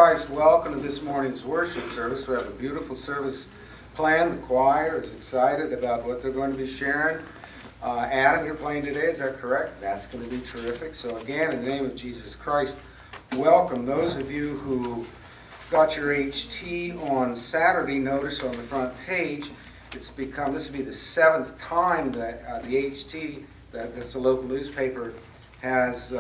Christ, welcome to this morning's worship service. We have a beautiful service planned. The choir is excited about what they're going to be sharing. Adam, you're playing today, is that correct? That's going to be terrific. So again, in the name of Jesus Christ, welcome. Those of you who got your HT on Saturday, notice on the front page, this will be the 7th time that the HT, that's the local newspaper, has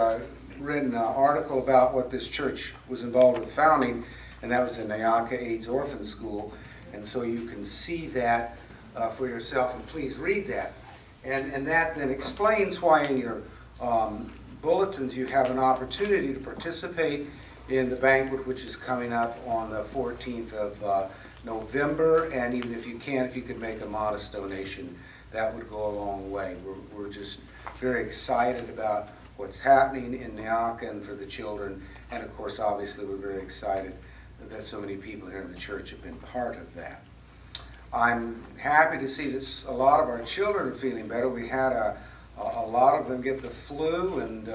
written an article about what this church was involved with founding, and that was in Neonka AIDS Orphan School. And so you can see that for yourself, and please read that. And that then explains why in your bulletins you have an opportunity to participate in the banquet, which is coming up on the 14th of November. And even if you could make a modest donation, that would go a long way. We're just very excited about what's happening in Neonka and for the children. And of course, obviously, we're very excited that so many people here in the church have been part of that. I'm happy to see that a lot of our children are feeling better. We had a lot of them get the flu. And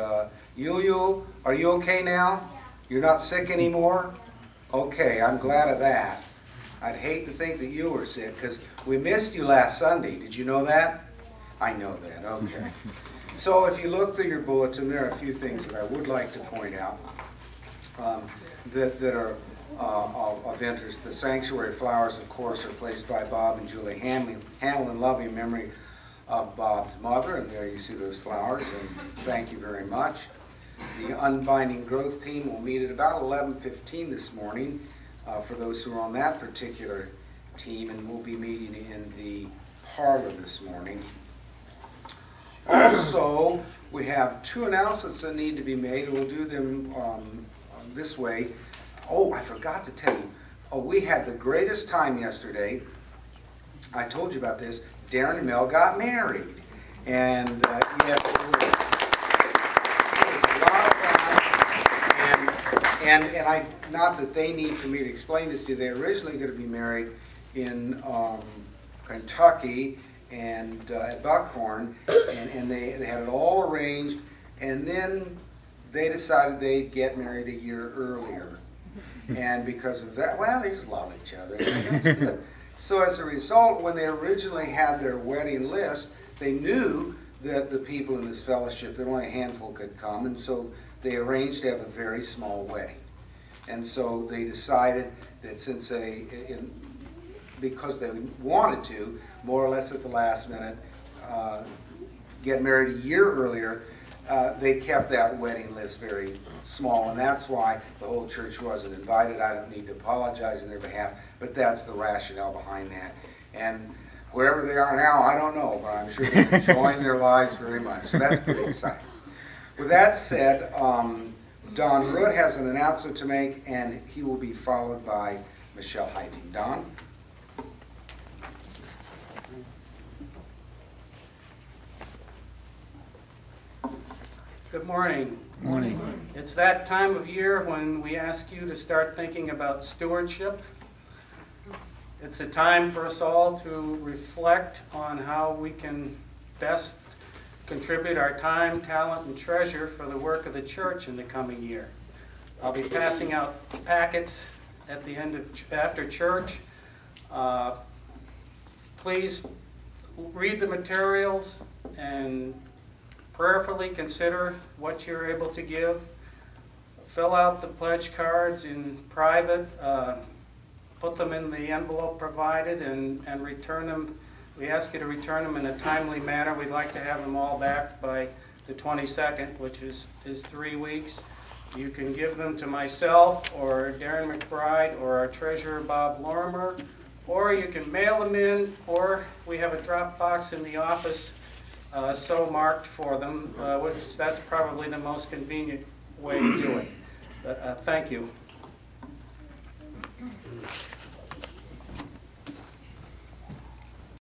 Yul, are you okay now? You're not sick anymore? Okay, I'm glad of that. I'd hate to think that you were sick because we missed you last Sunday. Did you know that? I know that, okay. So if you look through your bulletin, there are a few things that I would like to point out that are of interest. The sanctuary flowers, of course, are placed by Bob and Julie Hanlon in loving memory of Bob's mother, and there you see those flowers, and thank you very much. The Unbinding Growth team will meet at about 11:15 this morning for those who are on that particular team, and we'll be meeting in the parlor this morning. Also, we have 2 announcements that need to be made, and we'll do them this way. Oh, I forgot to tell you. Oh, we had the greatest time yesterday. I told you about this. Darren and Mel got married. And yes, it was a lot of fun. And not that they need for me to explain this to you. They were originally going to be married in Kentucky and at Buckhorn, and they had it all arranged, and then they decided they'd get married a year earlier. And because of that, well, they just love each other. That's good. So as a result, when they originally had their wedding list, they knew that the people in this fellowship, that only a handful could come, and so they arranged to have a very small wedding. And so they decided that since because they wanted to, more or less at the last minute, get married a year earlier, they kept that wedding list very small, and that's why the whole church wasn't invited. I don't need to apologize on their behalf, but that's the rationale behind that. And wherever they are now, I don't know, but I'm sure they're enjoying their lives very much. So that's pretty exciting. With that said, Don Root has an announcement to make, and he will be followed by Michelle Heiting. Don? Good morning. Good morning. It's that time of year when we ask you to start thinking about stewardship. It's a time for us all to reflect on how we can best contribute our time, talent, and treasure for the work of the church in the coming year. I'll be passing out packets at the end of after church. Please read the materials and prayerfully consider what you're able to give. Fill out the pledge cards in private. Put them in the envelope provided and return them. We ask you to return them in a timely manner. We'd like to have them all back by the 22nd, which is 3 weeks. You can give them to myself or Darren McBride or our treasurer, Bob Lorimer, or you can mail them in, or we have a drop box in the office so marked for them, which that's probably the most convenient way to do it. But, thank you.